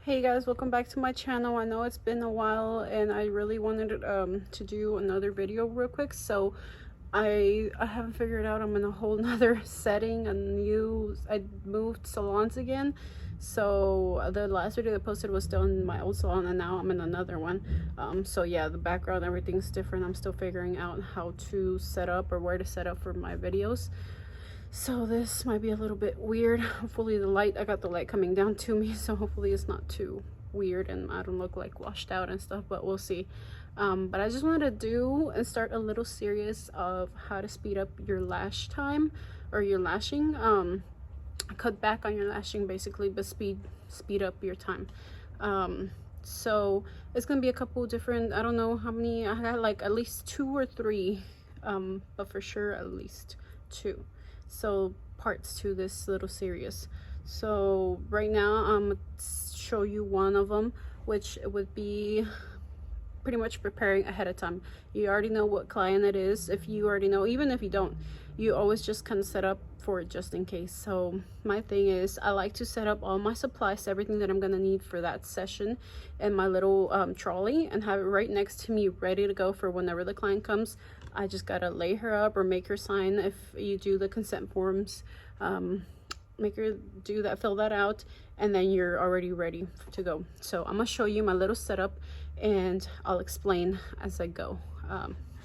Hey guys, welcome back to my channel. I know it's been a while and I really wanted to do another video real quick, so I haven't figured out. I'm in a whole nother setting. I moved salons again, so the last video I posted was still in my old salon and now I'm in another one. So yeah, the background, everything's different. I'm still figuring out how to set up or where to set up for my videos. So this might be a little bit weird. Hopefully I got the light coming down to me, so hopefully it's not too weird and I don't look like washed out and stuff, but we'll see. But I just wanted to do and start a little series of how to speed up your lash time or your lashing. Cut back on your lashing basically, but speed up your time. So it's gonna be a couple different, I don't know how many, I got like at least 2 or 3, but for sure at least 2. So parts to this little series. So right now I'm gonna show you one of them, which would be pretty much preparing ahead of time. You already know what client it is. If you already know, even if you don't, you always just kind of set up for it just in case. So my thing is, I like to set up all my supplies, everything that I'm gonna need for that session, in my little trolley, and have it right next to me ready to go for whenever the client comes. I just gotta lay her up or make her sign if you do the consent forms. Make her do that, fill that out, and then you're already ready to go. So I'm gonna show you my little setup and I'll explain as I go.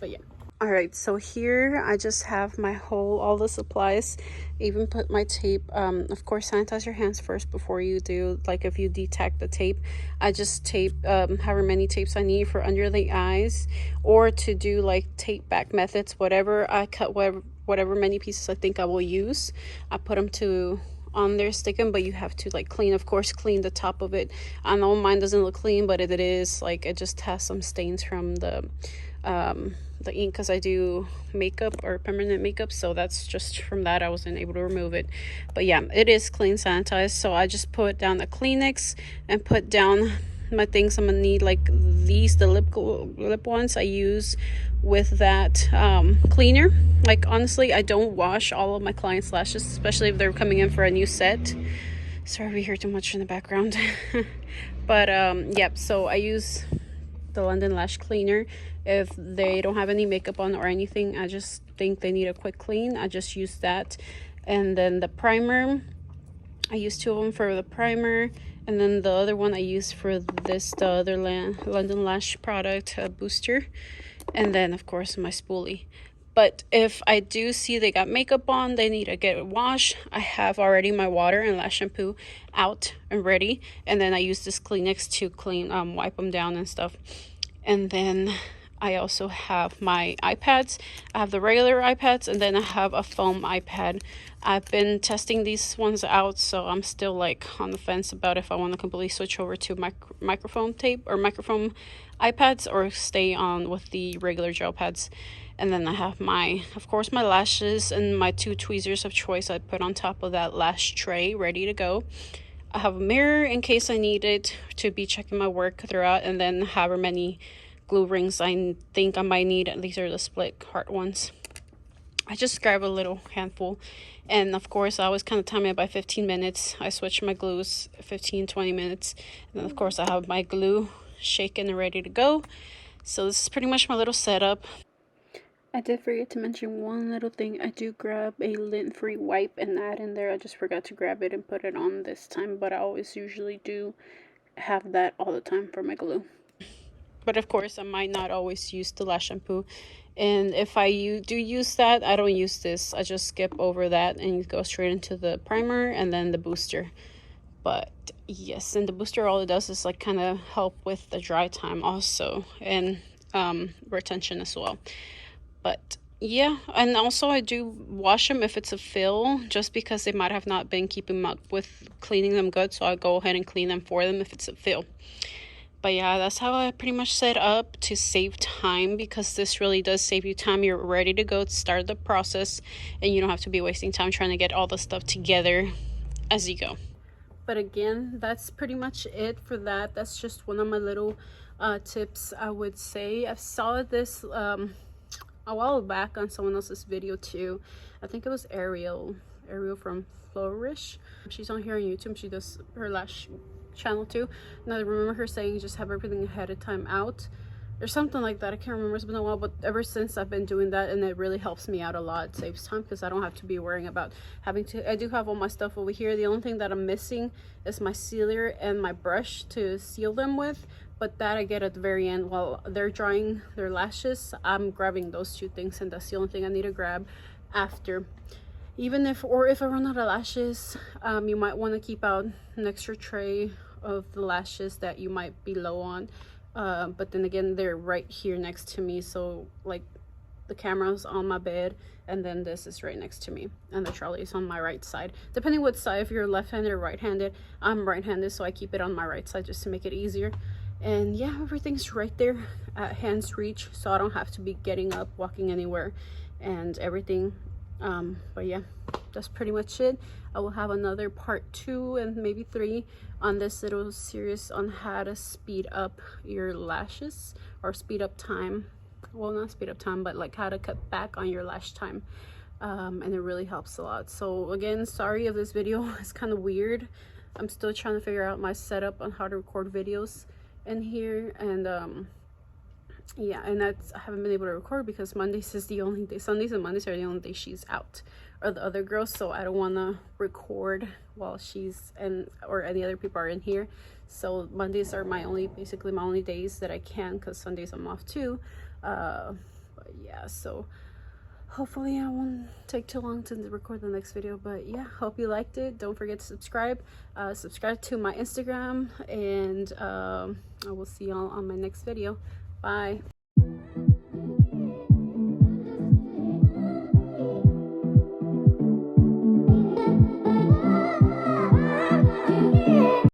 But yeah. All right, so here I just have my all the supplies. Even put my tape. Of course, sanitize your hands first before you do, like if you detack the tape. I just tape however many tapes I need for under the eyes, or to do like tape back methods, whatever. I cut whatever many pieces I think I will use. I put them on there, stick them, but you have to like clean, of course, clean the top of it. I know mine doesn't look clean, but it is like, it just has some stains from the ink, because I do makeup or permanent makeup, so that's just from that. I wasn't able to remove it, but yeah, it is clean, sanitized. So I just put down the Kleenex and put down my things I'm gonna need, like these, the lip ones I use with that cleaner. Like honestly, I don't wash all of my clients' lashes, especially if they're coming in for a new set. Sorry if you hear too much in the background. But yep, so I use the London Lash cleaner if they don't have any makeup on or anything. I just think they need a quick clean. I just use that. And then the primer, I use 2 of them for the primer, and then the other one I use for this, the other London Lash product, booster, and then of course my spoolie. But if I do see they got makeup on, they need to get a wash, I have already my water and lash shampoo out and ready, and then I use this Kleenex to clean, wipe them down and stuff. And then I also have my iPads. I have the regular iPads, and then I have a foam iPad. I've been testing these ones out, so I'm still like on the fence about if I want to completely switch over to microfoam tape or microfoam iPads, or stay on with the regular gel pads. And then I have of course, my lashes and my 2 tweezers of choice I put on top of that lash tray ready to go. I have a mirror in case I need it to be checking my work throughout, and then however many glue rings I think I might need. These are the split heart ones. I just grab a little handful, and of course I always kind of time it by 15 minutes. I switch my glues 15-20 minutes, and then of course I have my glue shaken and ready to go. So this is pretty much my little setup. I did forget to mention one little thing. I do grab a lint-free wipe and add in there. I just forgot to grab it and put it on this time, but I always usually do have that all the time for my glue. But of course, I might not always use the lash shampoo, and if I do use that, I don't use this. I just skip over that and go straight into the primer and then the booster. But yes, and the booster, all it does is like kind of help with the dry time also, and retention as well. But yeah, and also I do wash them if it's a fill, just because they might have not been keeping up with cleaning them good, so I go ahead and clean them for them if it's a fill. But yeah, that's how I pretty much set up to save time, because this really does save you time. You're ready to go to start the process, and you don't have to be wasting time trying to get all the stuff together as you go. But again, that's pretty much it for that. That's just one of my little tips, I would say. I saw this a while back on someone else's video too. I think it was Ariel from Flourish. She's on here on YouTube. She does her lash channel too, and I remember her saying just have everything ahead of time out or something like that. I can't remember, it's been a while, but ever since I've been doing that, and it really helps me out a lot. It saves time because I don't have to be worrying about having to. I do have all my stuff over here. The only thing that I'm missing is my sealer and my brush to seal them with, but that I get at the very end while they're drying their lashes. I'm grabbing those two things, and that's the only thing I need to grab after. Even if I run out of lashes, you might want to keep out an extra tray of the lashes that you might be low on. But then again, they're right here next to me, so like the camera's on my bed, and then this is right next to me, and the trolley is on my right side, depending what side. If you're left-handed or right-handed, I'm right-handed, so I keep it on my right side just to make it easier. And yeah, everything's right there at hand's reach, so I don't have to be getting up, walking anywhere, and everything. But yeah, that's pretty much it. I will have another part 2 and maybe 3 on this little series on how to speed up your lashes, or speed up time. Well, not speed up time, but like how to cut back on your lash time. And it really helps a lot. So again, sorry if this video is kind of weird. I'm still trying to figure out my setup on how to record videos in here, and yeah, and I haven't been able to record because Mondays is the only day, Sundays and Mondays are the only day she's out, or the other girls, so I don't want to record while she's or any other people are in here. So Mondays are basically my only days that I can, because Sundays I'm off too. But yeah, so hopefully I won't take too long to record the next video. But yeah, hope you liked it. Don't forget to subscribe to my Instagram, and I will see y'all on my next video. Bye.